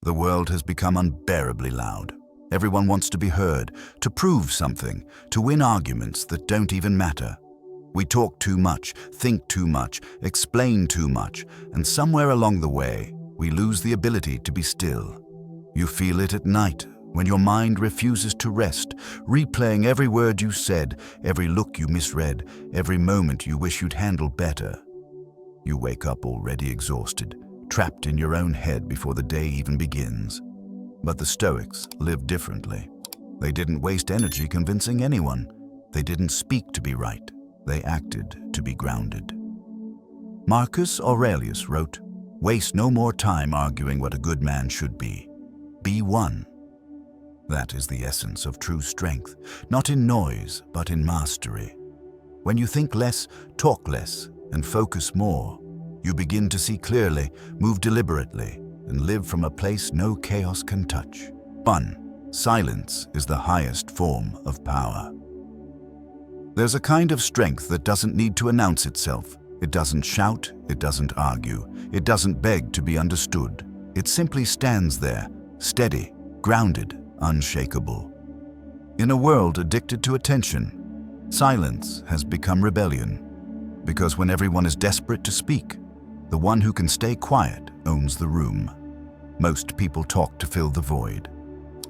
The world has become unbearably loud. Everyone wants to be heard, to prove something, to win arguments that don't even matter. We talk too much, think too much, explain too much, and somewhere along the way, we lose the ability to be still. You feel it at night, when your mind refuses to rest, replaying every word you said, every look you misread, every moment you wish you'd handled better. You wake up already exhausted, trapped in your own head before the day even begins. But the Stoics lived differently. They didn't waste energy convincing anyone. They didn't speak to be right. They acted to be grounded. Marcus Aurelius wrote, "Waste no more time arguing what a good man should be. Be one." That is the essence of true strength, not in noise, but in mastery. When you think less, talk less, and focus more, you begin to see clearly, move deliberately, and live from a place no chaos can touch. 1. Silence is the highest form of power. There's a kind of strength that doesn't need to announce itself. It doesn't shout, it doesn't argue, it doesn't beg to be understood. It simply stands there, steady, grounded, unshakable. In a world addicted to attention, silence has become rebellion. Because when everyone is desperate to speak, the one who can stay quiet owns the room. Most people talk to fill the void.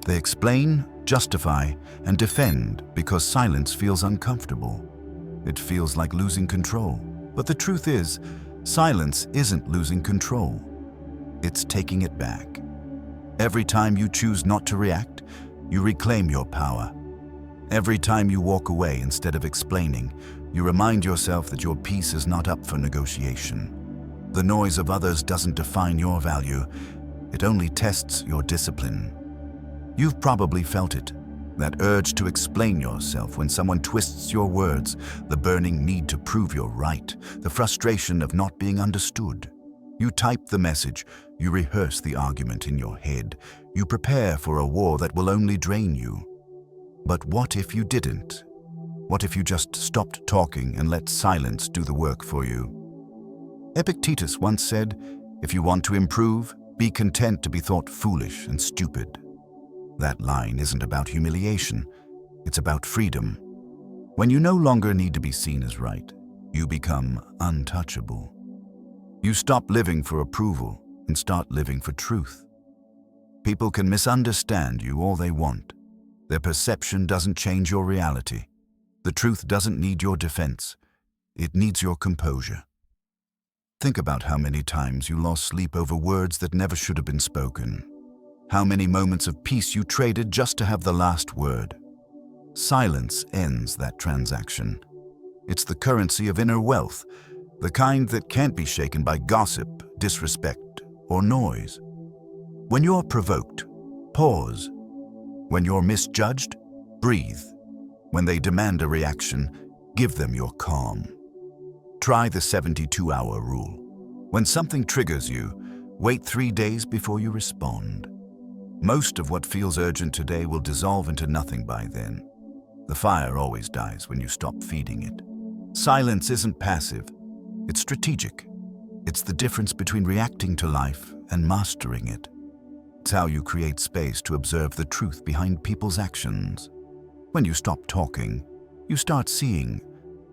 They explain, justify, and defend because silence feels uncomfortable. It feels like losing control. But the truth is, silence isn't losing control. It's taking it back. Every time you choose not to react, you reclaim your power. Every time you walk away instead of explaining, you remind yourself that your peace is not up for negotiation. The noise of others doesn't define your value. It only tests your discipline. You've probably felt it, that urge to explain yourself when someone twists your words, the burning need to prove you're right, the frustration of not being understood. You type the message, you rehearse the argument in your head, you prepare for a war that will only drain you. But what if you didn't? What if you just stopped talking and let silence do the work for you? Epictetus once said, "If you want to improve, be content to be thought foolish and stupid." That line isn't about humiliation, it's about freedom. When you no longer need to be seen as right, you become untouchable. You stop living for approval and start living for truth. People can misunderstand you all they want. Their perception doesn't change your reality. The truth doesn't need your defense. It needs your composure. Think about how many times you lost sleep over words that never should have been spoken. How many moments of peace you traded just to have the last word. Silence ends that transaction. It's the currency of inner wealth, the kind that can't be shaken by gossip, disrespect, or noise. When you're provoked, pause. When you're misjudged, breathe. When they demand a reaction, give them your calm. Try the 72-hour rule. When something triggers you, wait 3 days before you respond. Most of what feels urgent today will dissolve into nothing by then. The fire always dies when you stop feeding it. Silence isn't passive, it's strategic. It's the difference between reacting to life and mastering it. It's how you create space to observe the truth behind people's actions. When you stop talking, you start seeing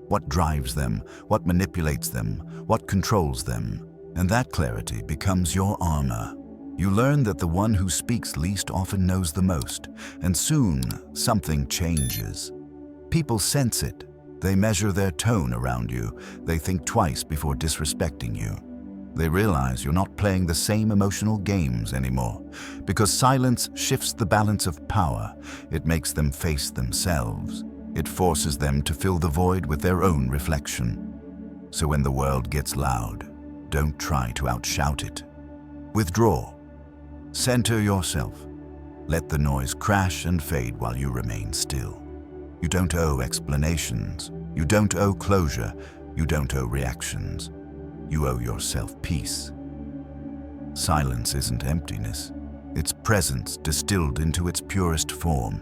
what drives them, what manipulates them, what controls them, and that clarity becomes your armor. You learn that the one who speaks least often knows the most, and soon something changes. People sense it. They measure their tone around you. They think twice before disrespecting you. They realize you're not playing the same emotional games anymore, because silence shifts the balance of power. It makes them face themselves. It forces them to fill the void with their own reflection. So when the world gets loud, don't try to outshout it. Withdraw. Center yourself. Let the noise crash and fade while you remain still. You don't owe explanations. You don't owe closure. You don't owe reactions. You owe yourself peace. Silence isn't emptiness. It's presence distilled into its purest form.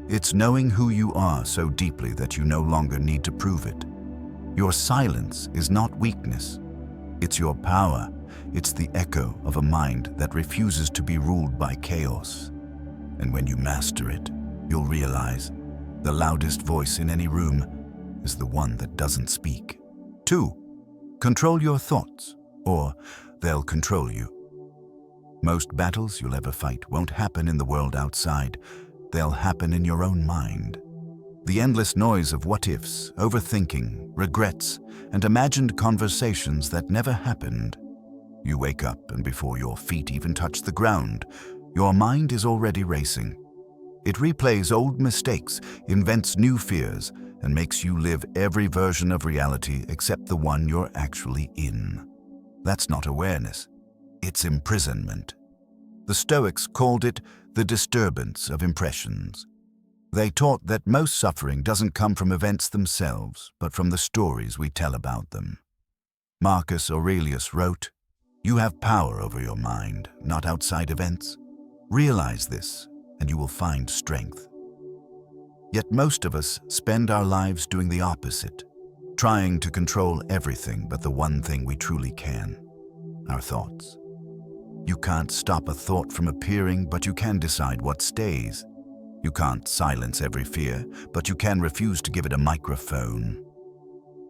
It's knowing who you are so deeply that you no longer need to prove it. Your silence is not weakness. It's your power, it's the echo of a mind that refuses to be ruled by chaos. And when you master it, you'll realize the loudest voice in any room is the one that doesn't speak. 2. Control your thoughts, or they'll control you. Most battles you'll ever fight won't happen in the world outside. They'll happen in your own mind. The endless noise of what-ifs, overthinking, regrets, and imagined conversations that never happened. You wake up, and before your feet even touch the ground, your mind is already racing. It replays old mistakes, invents new fears, and makes you live every version of reality except the one you're actually in. That's not awareness. It's imprisonment. The Stoics called it the disturbance of impressions. They taught that most suffering doesn't come from events themselves, but from the stories we tell about them. Marcus Aurelius wrote, "You have power over your mind, not outside events. Realize this, and you will find strength." Yet most of us spend our lives doing the opposite, trying to control everything but the one thing we truly can, our thoughts. You can't stop a thought from appearing, but you can decide what stays. You can't silence every fear, but you can refuse to give it a microphone.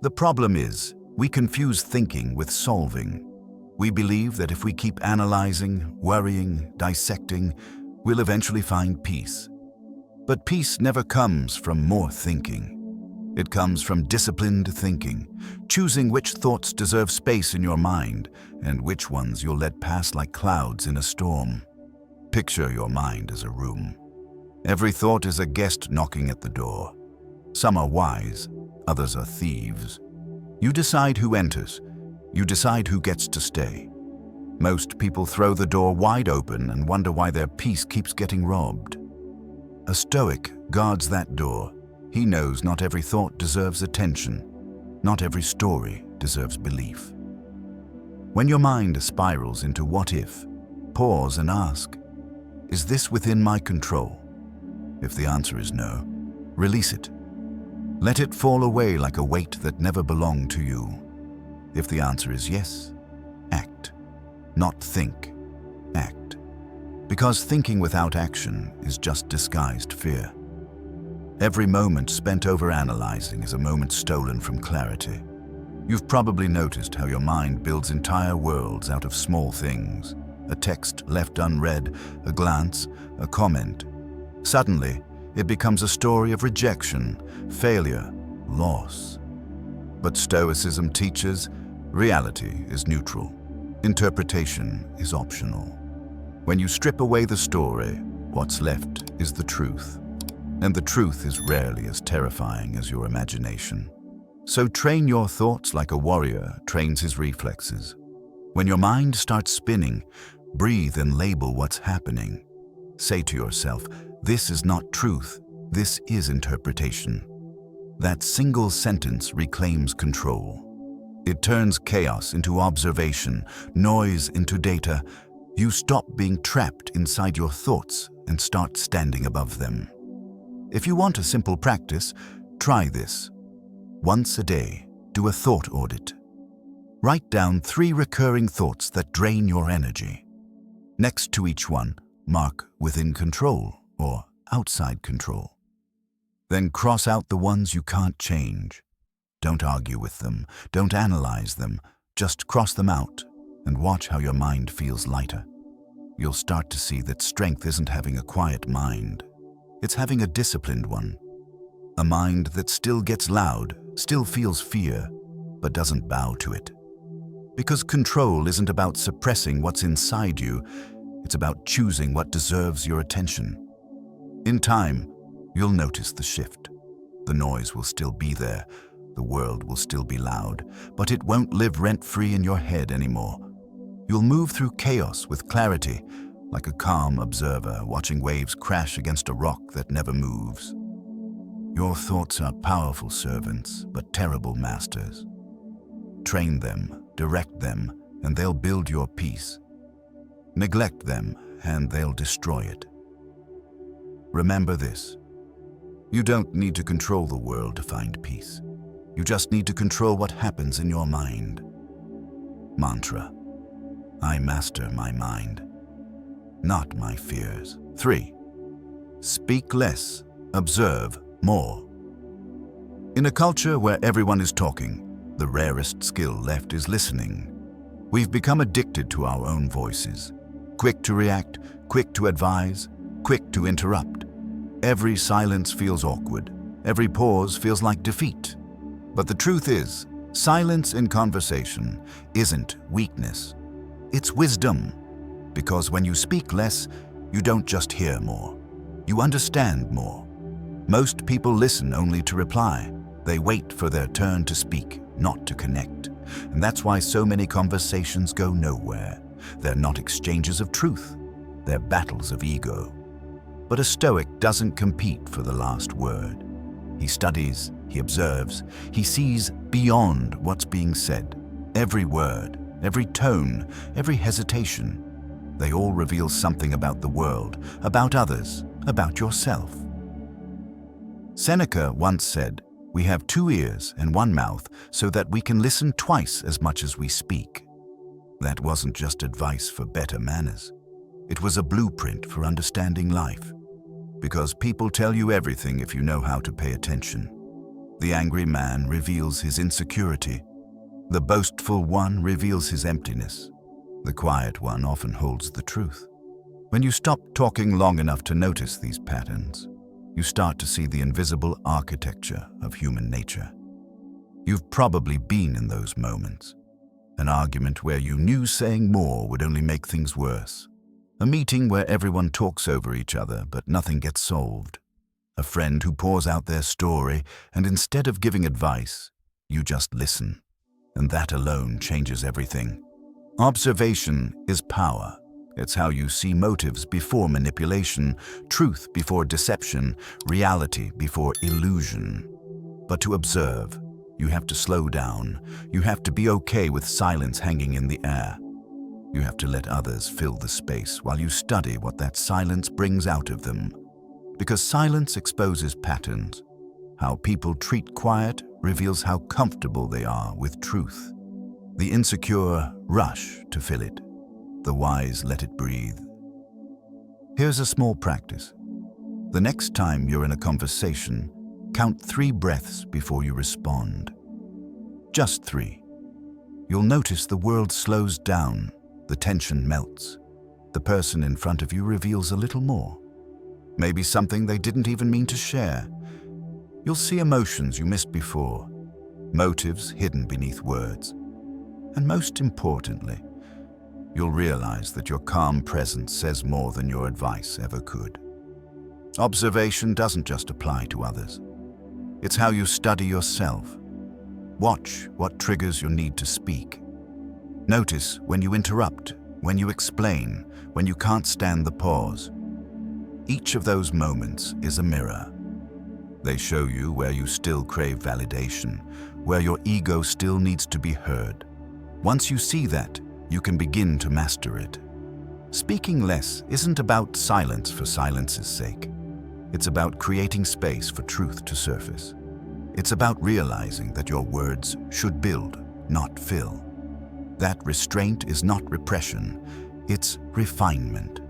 The problem is, we confuse thinking with solving. We believe that if we keep analyzing, worrying, dissecting, we'll eventually find peace. But peace never comes from more thinking. It comes from disciplined thinking, choosing which thoughts deserve space in your mind and which ones you'll let pass like clouds in a storm. Picture your mind as a room. Every thought is a guest knocking at the door. Some are wise, others are thieves. You decide who enters. You decide who gets to stay. Most people throw the door wide open and wonder why their peace keeps getting robbed. A Stoic guards that door. He knows not every thought deserves attention. Not every story deserves belief. When your mind spirals into what if, pause and ask, is this within my control? If the answer is no, release it. Let it fall away like a weight that never belonged to you. If the answer is yes, act. Not think, act. Because thinking without action is just disguised fear. Every moment spent overanalyzing is a moment stolen from clarity. You've probably noticed how your mind builds entire worlds out of small things. A text left unread, a glance, a comment. Suddenly, it becomes a story of rejection, failure, loss. But Stoicism teaches reality is neutral. Interpretation is optional. When you strip away the story, what's left is the truth. And the truth is rarely as terrifying as your imagination. So train your thoughts like a warrior trains his reflexes. When your mind starts spinning, breathe and label what's happening. Say to yourself, this is not truth, this is interpretation. That single sentence reclaims control. It turns chaos into observation, noise into data. You stop being trapped inside your thoughts and start standing above them. If you want a simple practice, try this. Once a day, do a thought audit. Write down 3 recurring thoughts that drain your energy. Next to each one, mark within control or outside control. Then cross out the ones you can't change. Don't argue with them, don't analyze them, just cross them out and watch how your mind feels lighter. You'll start to see that strength isn't having a quiet mind. It's having a disciplined one. A mind that still gets loud, still feels fear, but doesn't bow to it. Because control isn't about suppressing what's inside you, it's about choosing what deserves your attention. In time, you'll notice the shift. The noise will still be there, the world will still be loud, but it won't live rent-free in your head anymore. You'll move through chaos with clarity, like a calm observer watching waves crash against a rock that never moves. Your thoughts are powerful servants, but terrible masters. Train them, direct them, and they'll build your peace. Neglect them, and they'll destroy it. Remember this. You don't need to control the world to find peace. You just need to control what happens in your mind. Mantra. I master my mind, not my fears. 3. Speak less, observe more. In a culture where everyone is talking, the rarest skill left is listening. We've become addicted to our own voices, quick to react, quick to advise, quick to interrupt. Every silence feels awkward. Every pause feels like defeat. But the truth is, silence in conversation isn't weakness. It's wisdom. Because when you speak less, you don't just hear more. You understand more. Most people listen only to reply. They wait for their turn to speak, not to connect. And that's why so many conversations go nowhere. They're not exchanges of truth. They're battles of ego. But a Stoic doesn't compete for the last word. He studies, he observes, he sees beyond what's being said. Every word, every tone, every hesitation, they all reveal something about the world, about others, about yourself. Seneca once said, "We have 2 ears and 1 mouth so that we can listen twice as much as we speak." That wasn't just advice for better manners. It was a blueprint for understanding life. Because people tell you everything if you know how to pay attention. The angry man reveals his insecurity. The boastful one reveals his emptiness. The quiet one often holds the truth. When you stop talking long enough to notice these patterns, you start to see the invisible architecture of human nature. You've probably been in those moments. An argument where you knew saying more would only make things worse. A meeting where everyone talks over each other but nothing gets solved. A friend who pours out their story and instead of giving advice, you just listen. And that alone changes everything. Observation is power. It's how you see motives before manipulation, truth before deception, reality before illusion. But to observe, you have to slow down. You have to be okay with silence hanging in the air. You have to let others fill the space while you study what that silence brings out of them. Because silence exposes patterns. How people treat quiet reveals how comfortable they are with truth. The insecure rush to fill it. The wise let it breathe. Here's a small practice. The next time you're in a conversation, count 3 breaths before you respond. Just 3. You'll notice the world slows down. The tension melts. The person in front of you reveals a little more. Maybe something they didn't even mean to share. You'll see emotions you missed before, motives hidden beneath words. And most importantly, you'll realize that your calm presence says more than your advice ever could. Observation doesn't just apply to others. It's how you study yourself. Watch what triggers your need to speak. Notice when you interrupt, when you explain, when you can't stand the pause. Each of those moments is a mirror. They show you where you still crave validation, where your ego still needs to be heard. Once you see that, you can begin to master it. Speaking less isn't about silence for silence's sake. It's about creating space for truth to surface. It's about realizing that your words should build, not fill. That restraint is not repression, it's refinement.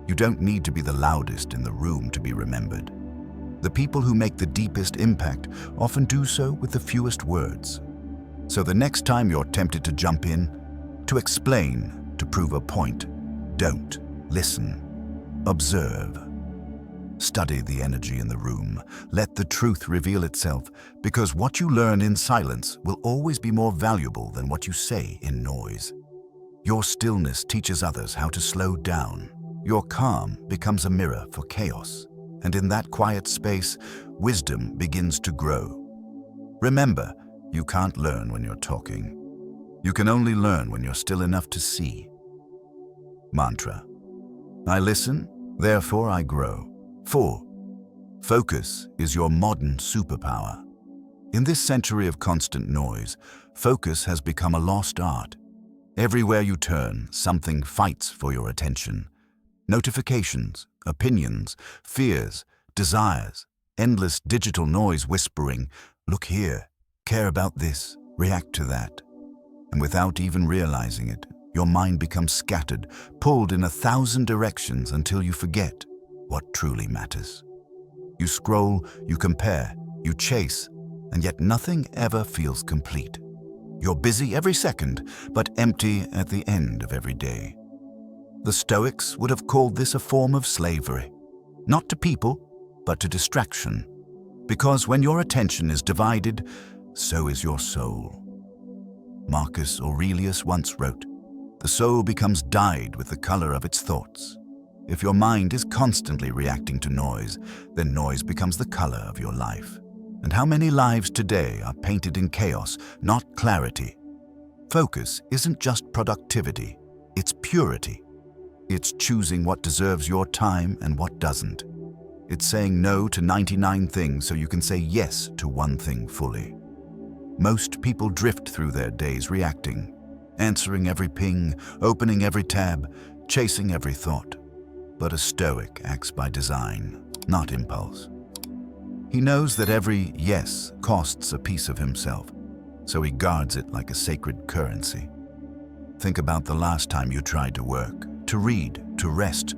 You don't need to be the loudest in the room to be remembered. The people who make the deepest impact often do so with the fewest words. So the next time you're tempted to jump in, to explain, to prove a point, don't. Listen. Observe. Study the energy in the room. Let the truth reveal itself, because what you learn in silence will always be more valuable than what you say in noise. Your stillness teaches others how to slow down. Your calm becomes a mirror for chaos. And in that quiet space, wisdom begins to grow. Remember, you can't learn when you're talking. You can only learn when you're still enough to see. Mantra. I listen, therefore I grow. 4. Focus is your modern superpower. In this century of constant noise, focus has become a lost art. Everywhere you turn, something fights for your attention. Notifications, opinions, fears, desires, endless digital noise whispering, look here, care about this, react to that. And without even realizing it, Your mind becomes scattered, pulled in 1,000 directions until you forget what truly matters. You scroll, you compare, you chase, and yet nothing ever feels complete. You're busy every second, but empty at the end of every day. The Stoics would have called this a form of slavery, not to people, but to distraction. Because when your attention is divided, so is your soul. Marcus Aurelius once wrote, "The soul becomes dyed with the color of its thoughts." If your mind is constantly reacting to noise, then noise becomes the color of your life. And how many lives today are painted in chaos, not clarity? Focus isn't just productivity, it's purity. It's choosing what deserves your time and what doesn't. It's saying no to 99 things so you can say yes to one thing fully. Most people drift through their days reacting, answering every ping, opening every tab, chasing every thought. But a Stoic acts by design, not impulse. He knows that every yes costs a piece of himself, so he guards it like a sacred currency. Think about the last time you tried to work, to read, to rest,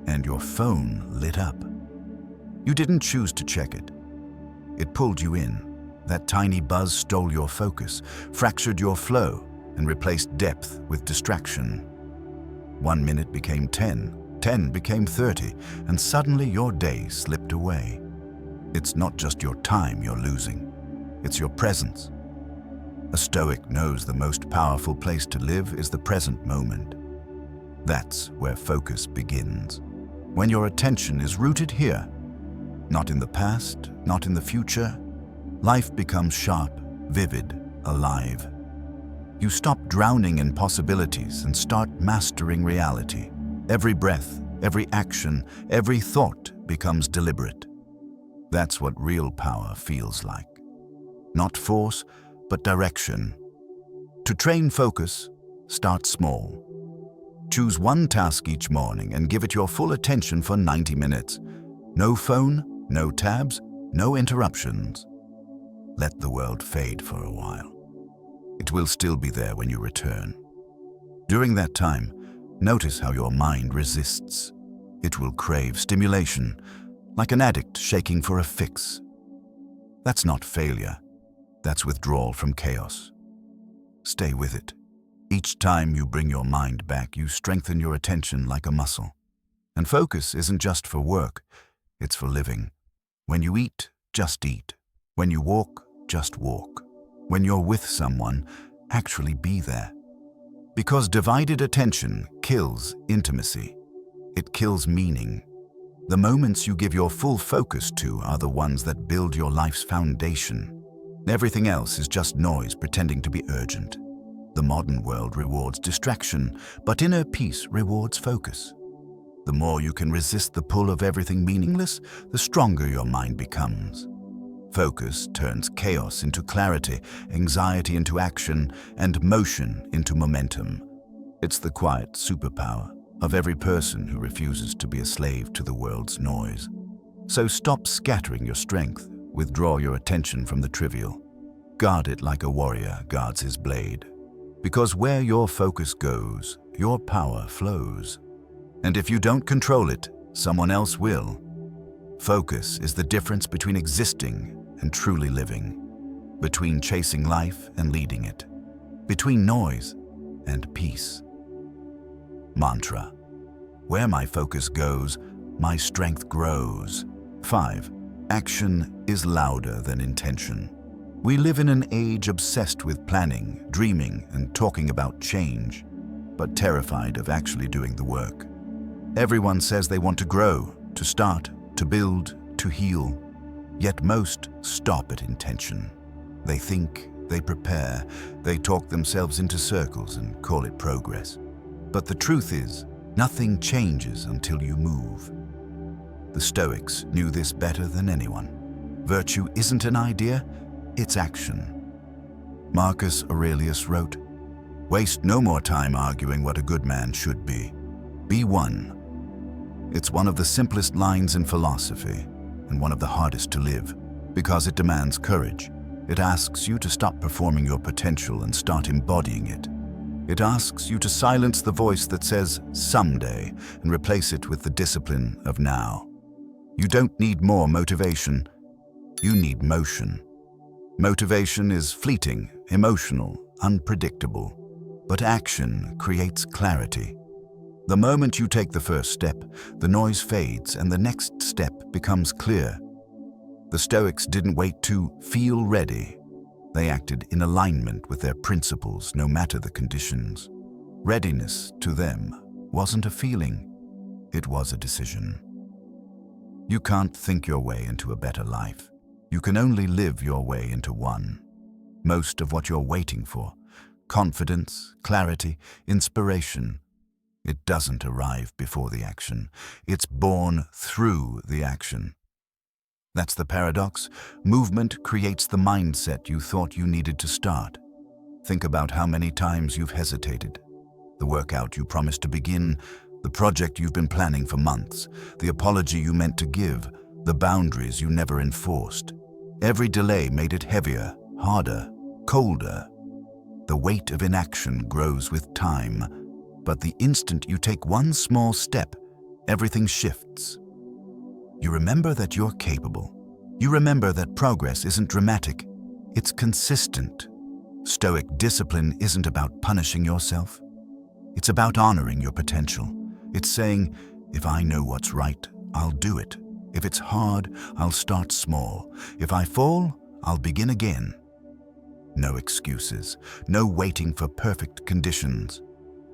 and your phone lit up. You didn't choose to check it. It pulled you in. That tiny buzz stole your focus, fractured your flow, and replaced depth with distraction. 1 minute became 10, 10 became 30, and suddenly your day slipped away. It's not just your time you're losing, it's your presence. A Stoic knows the most powerful place to live is the present moment. That's where focus begins. When your attention is rooted here, not in the past, not in the future, life becomes sharp, vivid, alive. You stop drowning in possibilities and start mastering reality. Every breath, every action, every thought becomes deliberate. That's what real power feels like. Not force, but direction. To train focus, start small. Choose one task each morning and give it your full attention for 90 minutes. No phone, no tabs, no interruptions. Let the world fade for a while. It will still be there when you return. During that time, notice how your mind resists. It will crave stimulation, like an addict shaking for a fix. That's not failure. That's withdrawal from chaos. Stay with it. Each time you bring your mind back, you strengthen your attention like a muscle. And focus isn't just for work, it's for living. When you eat, just eat. When you walk, just walk. When you're with someone, actually be there. Because divided attention kills intimacy. It kills meaning. The moments you give your full focus to are the ones that build your life's foundation. Everything else is just noise pretending to be urgent. The modern world rewards distraction, but inner peace rewards focus. The more you can resist the pull of everything meaningless, the stronger your mind becomes. Focus turns chaos into clarity, anxiety into action, and motion into momentum. It's the quiet superpower of every person who refuses to be a slave to the world's noise. So stop scattering your strength, withdraw your attention from the trivial. Guard it like a warrior guards his blade. Because where your focus goes, your power flows. And if you don't control it, someone else will. Focus is the difference between existing and truly living, between chasing life and leading it, between noise and peace. Mantra: where my focus goes, my strength grows. 5. Action is louder than intention. We live in an age obsessed with planning, dreaming, and talking about change, but terrified of actually doing the work. Everyone says they want to grow, to start, to build, to heal. Yet most stop at intention. They think, they prepare, they talk themselves into circles and call it progress. But the truth is, nothing changes until you move. The Stoics knew this better than anyone. Virtue isn't an idea, it's action. Marcus Aurelius wrote, "Waste no more time arguing what a good man should be. Be one." It's one of the simplest lines in philosophy, and one of the hardest to live, because it demands courage. It asks you to stop performing your potential and start embodying it. It asks you to silence the voice that says someday and replace it with the discipline of now. You don't need more motivation. You need motion. Motivation is fleeting, emotional, unpredictable, but action creates clarity. The moment you take the first step, the noise fades and the next step becomes clear. The Stoics didn't wait to feel ready. They acted in alignment with their principles, no matter the conditions. Readiness, to them, wasn't a feeling, it was a decision. You can't think your way into a better life. You can only live your way into one. Most of what you're waiting for, confidence, clarity, inspiration, it doesn't arrive before the action. It's born through the action. That's the paradox. Movement creates the mindset you thought you needed to start. Think about how many times you've hesitated. The workout you promised to begin, the project you've been planning for months, the apology you meant to give, the boundaries you never enforced. Every delay made it heavier, harder, colder. The weight of inaction grows with time, but the instant you take one small step, everything shifts. You remember that you're capable. You remember that progress isn't dramatic, it's consistent. Stoic discipline isn't about punishing yourself. It's about honoring your potential. It's saying, if I know what's right, I'll do it. If it's hard, I'll start small. If I fall, I'll begin again. No excuses, no waiting for perfect conditions.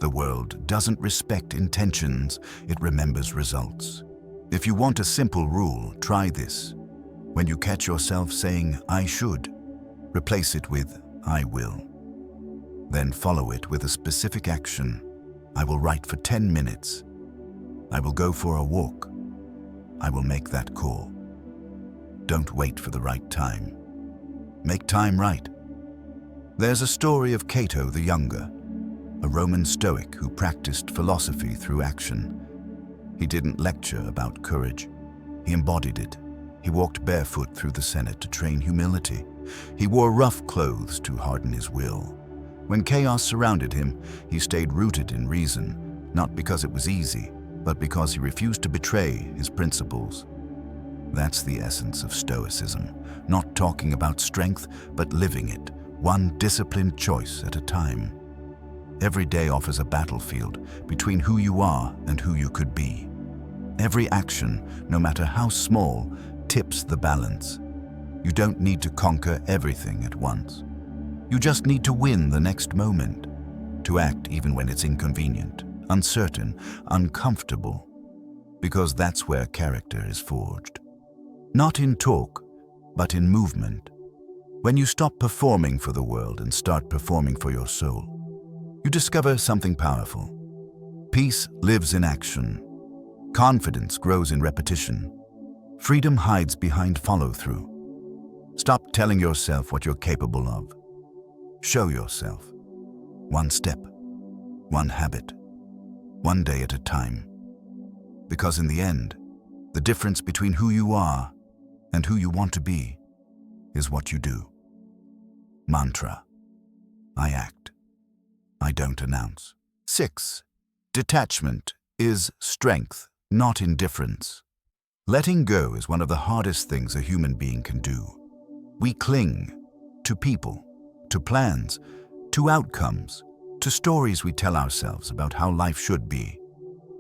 The world doesn't respect intentions, it remembers results. If you want a simple rule, try this. When you catch yourself saying, I should, replace it with, I will. Then follow it with a specific action. I will write for 10 minutes. I will go for a walk. I will make that call. Don't wait for the right time. Make time right. There's a story of Cato the Younger, a Roman Stoic who practiced philosophy through action. He didn't lecture about courage. He embodied it. He walked barefoot through the Senate to train humility. He wore rough clothes to harden his will. When chaos surrounded him, he stayed rooted in reason, not because it was easy, but because he refused to betray his principles. That's the essence of Stoicism, not talking about strength, but living it, one disciplined choice at a time. Every day offers a battlefield between who you are and who you could be. Every action, no matter how small, tips the balance. You don't need to conquer everything at once. You just need to win the next moment, to act even when it's inconvenient, uncertain, uncomfortable, because that's where character is forged. Not in talk, but in movement. When you stop performing for the world and start performing for your soul, you discover something powerful. Peace lives in action. Confidence grows in repetition. Freedom hides behind follow-through. Stop telling yourself what you're capable of. Show yourself. One step, one habit, one day at a time. Because in the end, the difference between who you are and who you want to be is what you do. Mantra. I act. I don't announce. 6. Detachment is strength, not indifference. Letting go is one of the hardest things a human being can do. We cling to people, to plans, to outcomes, to stories we tell ourselves about how life should be.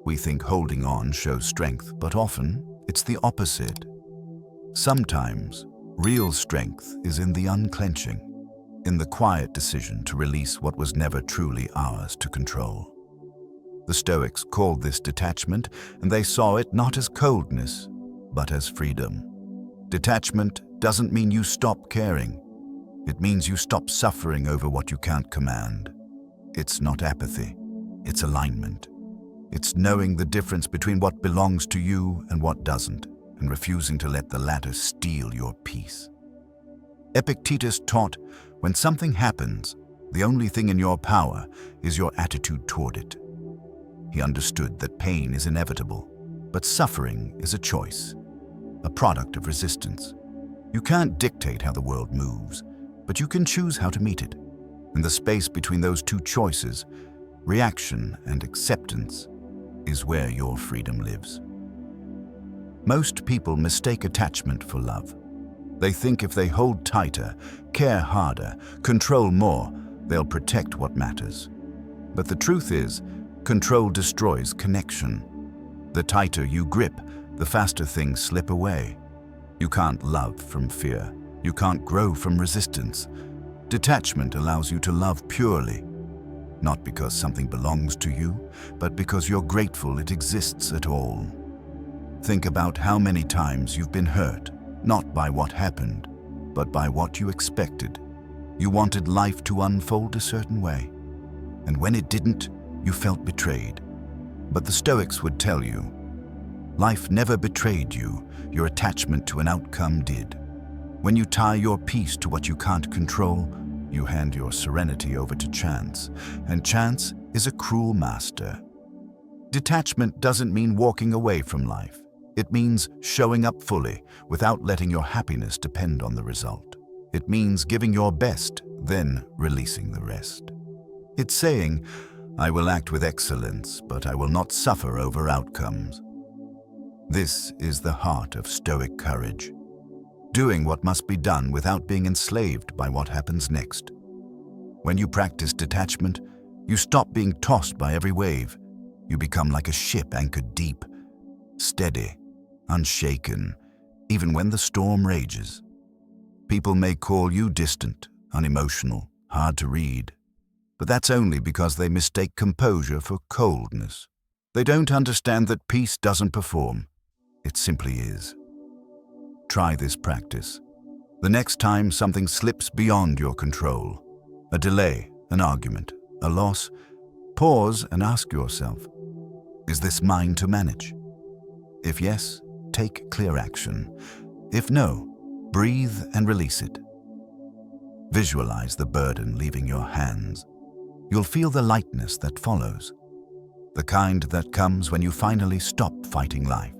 We think holding on shows strength, but often it's the opposite. Sometimes, real strength is in the unclenching, in the quiet decision to release what was never truly ours to control. The Stoics called this detachment, and they saw it not as coldness, but as freedom. Detachment doesn't mean you stop caring. It means you stop suffering over what you can't command. It's not apathy, it's alignment. It's knowing the difference between what belongs to you and what doesn't, and refusing to let the latter steal your peace. Epictetus taught, when something happens, the only thing in your power is your attitude toward it. He understood that pain is inevitable, but suffering is a choice, a product of resistance. You can't dictate how the world moves, but you can choose how to meet it. And the space between those two choices, reaction and acceptance, is where your freedom lives. Most people mistake attachment for love. They think if they hold tighter, care harder, control more, they'll protect what matters. But the truth is, control destroys connection. The tighter you grip, the faster things slip away. You can't love from fear. You can't grow from resistance. Detachment allows you to love purely, not because something belongs to you, but because you're grateful it exists at all. Think about how many times you've been hurt, not by what happened, but by what you expected. You wanted life to unfold a certain way, and when it didn't, you felt betrayed. But the Stoics would tell you, life never betrayed you, your attachment to an outcome did. When you tie your peace to what you can't control, you hand your serenity over to chance, and chance is a cruel master. Detachment doesn't mean walking away from life. It means showing up fully, without letting your happiness depend on the result. It means giving your best, then releasing the rest. It's saying, I will act with excellence, but I will not suffer over outcomes. This is the heart of Stoic courage. Doing what must be done without being enslaved by what happens next. When you practice detachment, you stop being tossed by every wave. You become like a ship anchored deep, steady, unshaken, even when the storm rages. People may call you distant, unemotional, hard to read, but that's only because they mistake composure for coldness. They don't understand that peace doesn't perform. It simply is. Try this practice. The next time something slips beyond your control, a delay, an argument, a loss, pause and ask yourself, is this mine to manage? If yes, take clear action. If no, breathe and release it. Visualize the burden leaving your hands. You'll feel the lightness that follows, the kind that comes when you finally stop fighting life.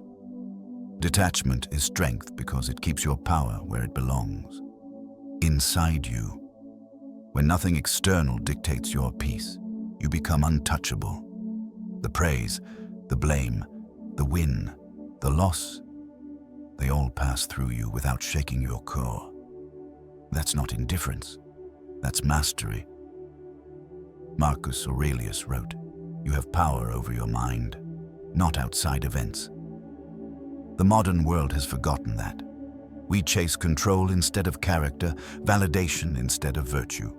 Detachment is strength because it keeps your power where it belongs, inside you. When nothing external dictates your peace, you become untouchable. The praise, the blame, the win, the loss, they all pass through you without shaking your core. That's not indifference, that's mastery. Marcus Aurelius wrote, "You have power over your mind, not outside events." The modern world has forgotten that. We chase control instead of character, validation instead of virtue.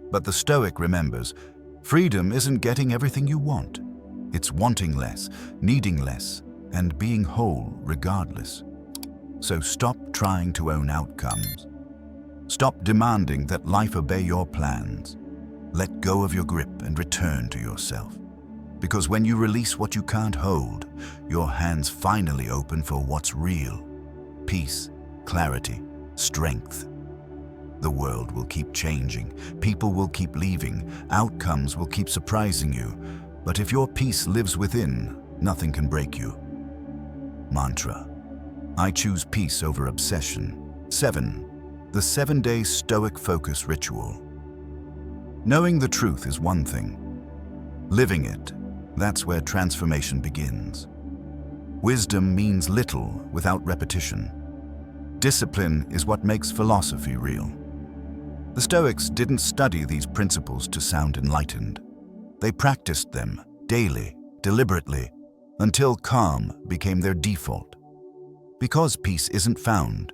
But the Stoic remembers, freedom isn't getting everything you want. It's wanting less, needing less, and being whole regardless. So stop trying to own outcomes. Stop demanding that life obey your plans. Let go of your grip and return to yourself. Because when you release what you can't hold, your hands finally open for what's real. Peace, clarity, strength. The world will keep changing, people will keep leaving, outcomes will keep surprising you. But if your peace lives within, nothing can break you. Mantra: I choose peace over obsession. 7. The 7-day Stoic focus ritual. Knowing the truth is one thing. Living it, that's where transformation begins. Wisdom means little without repetition. Discipline is what makes philosophy real. The Stoics didn't study these principles to sound enlightened. They practiced them daily, deliberately, until calm became their default. Because peace isn't found,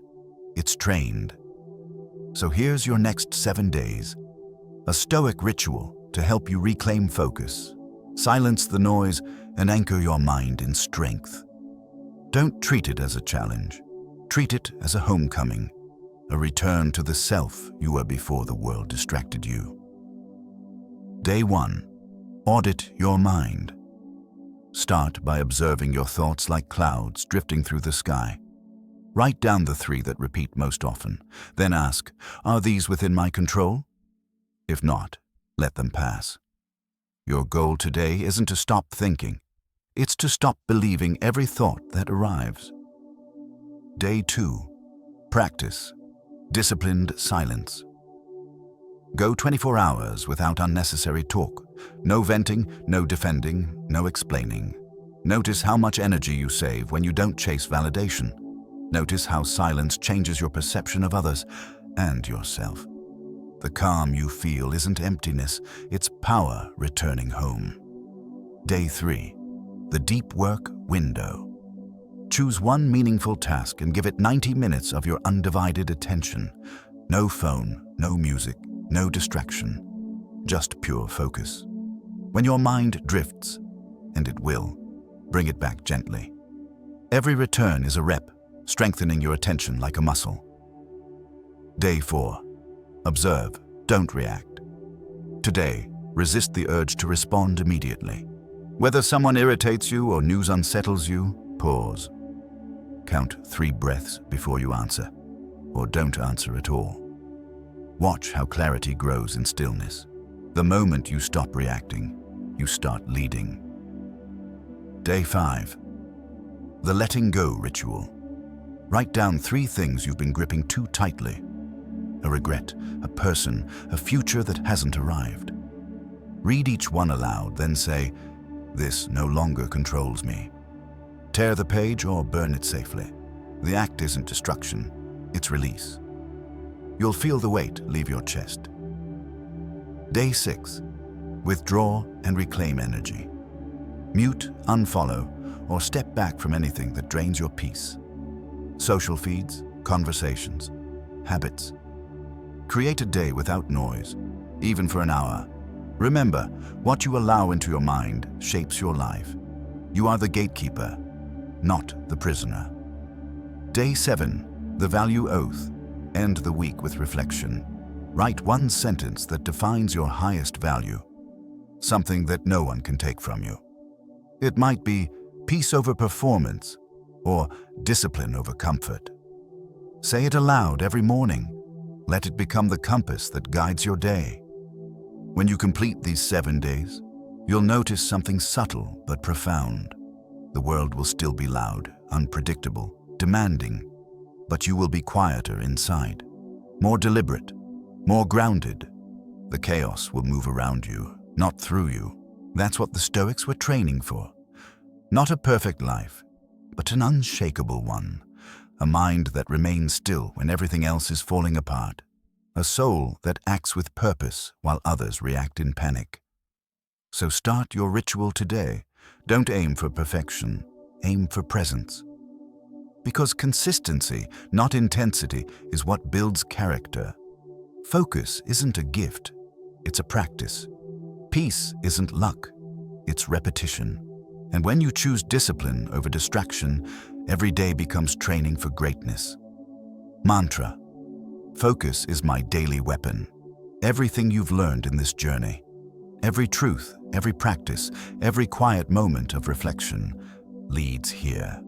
it's trained. So here's your next 7 days. A Stoic ritual to help you reclaim focus, silence the noise, and anchor your mind in strength. Don't treat it as a challenge. Treat it as a homecoming, a return to the self you were before the world distracted you. Day 1. Audit your mind. Start by observing your thoughts like clouds drifting through the sky. Write down the 3 that repeat most often. Then ask, are these within my control? If not, let them pass. Your goal today isn't to stop thinking. It's to stop believing every thought that arrives. Day 2. Practice. Disciplined silence. Go 24 hours without unnecessary talk. No venting, no defending, no explaining. Notice how much energy you save when you don't chase validation. Notice how silence changes your perception of others and yourself. The calm you feel isn't emptiness, it's power returning home. Day 3. The deep work window. Choose one meaningful task and give it 90 minutes of your undivided attention. No phone, no music, no distraction. Just pure focus. When your mind drifts, and it will, bring it back gently. Every return is a rep, strengthening your attention like a muscle. Day 4. Observe, don't react. Today, resist the urge to respond immediately. Whether someone irritates you or news unsettles you, pause. Count 3 breaths before you answer, or don't answer at all. Watch how clarity grows in stillness. The moment you stop reacting, you start leading. Day 5. The letting go ritual. Write down 3 things you've been gripping too tightly. A regret, a person, a future that hasn't arrived. Read each one aloud, then say, "This no longer controls me." Tear the page or burn it safely. The act isn't destruction, it's release. You'll feel the weight leave your chest. Day 6. Withdraw and reclaim energy. Mute, unfollow, or step back from anything that drains your peace. Social feeds, conversations, habits. Create a day without noise, even for an hour. Remember, what you allow into your mind shapes your life. You are the gatekeeper, not the prisoner. Day 7. The value oath. End the week with reflection. Write one sentence that defines your highest value, something that no one can take from you. It might be peace over performance or discipline over comfort. Say it aloud every morning. Let it become the compass that guides your day. When you complete these 7 days, you'll notice something subtle but profound. The world will still be loud, unpredictable, demanding, but you will be quieter inside, more deliberate, more grounded. The chaos will move around you, not through you. That's what the Stoics were training for. Not a perfect life, but an unshakable one. A mind that remains still when everything else is falling apart. A soul that acts with purpose while others react in panic. So start your ritual today. Don't aim for perfection, aim for presence. Because consistency, not intensity, is what builds character. Focus isn't a gift, it's a practice. Peace isn't luck, it's repetition. And when you choose discipline over distraction, every day becomes training for greatness. Mantra. Focus is my daily weapon. Everything you've learned in this journey, every truth, every practice, every quiet moment of reflection leads here.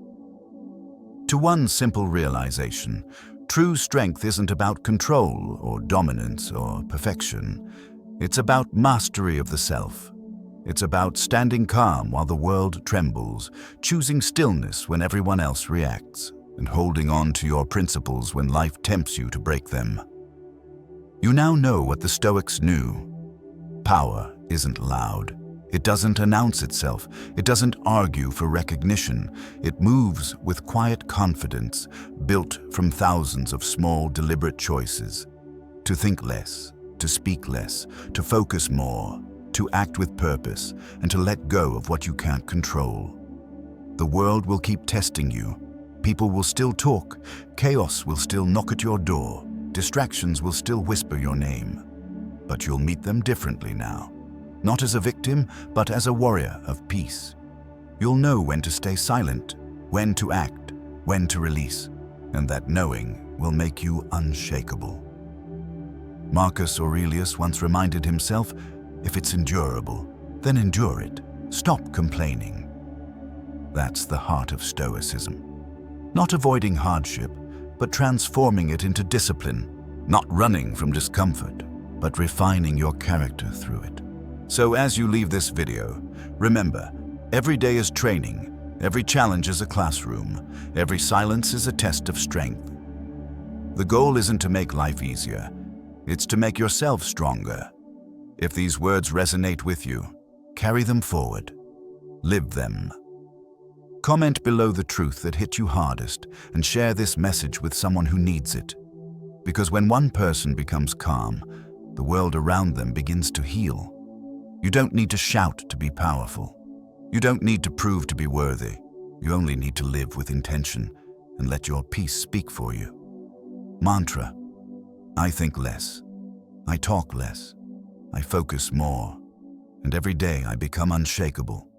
To one simple realization, true strength isn't about control or dominance or perfection. It's about mastery of the self. It's about standing calm while the world trembles, choosing stillness when everyone else reacts, and holding on to your principles when life tempts you to break them. You now know what the Stoics knew. Power isn't loud. It doesn't announce itself. It doesn't argue for recognition. It moves with quiet confidence, built from thousands of small, deliberate choices. To think less, to speak less, to focus more, to act with purpose, and to let go of what you can't control. The world will keep testing you. People will still talk. Chaos will still knock at your door. Distractions will still whisper your name. But you'll meet them differently now. Not as a victim, but as a warrior of peace. You'll know when to stay silent, when to act, when to release, and that knowing will make you unshakable. Marcus Aurelius once reminded himself, if it's endurable, then endure it. Stop complaining. That's the heart of Stoicism. Not avoiding hardship, but transforming it into discipline. Not running from discomfort, but refining your character through it. So as you leave this video, remember, every day is training, every challenge is a classroom, every silence is a test of strength. The goal isn't to make life easier, It's to make yourself stronger. If these words resonate with you, carry them forward. Live them. Comment below the truth that hit you hardest and share this message with someone who needs it. Because when one person becomes calm, the world around them begins to heal. You don't need to shout to be powerful. You don't need to prove to be worthy. You only need to live with intention and let your peace speak for you. Mantra: I think less. I talk less. I focus more. And every day I become unshakable.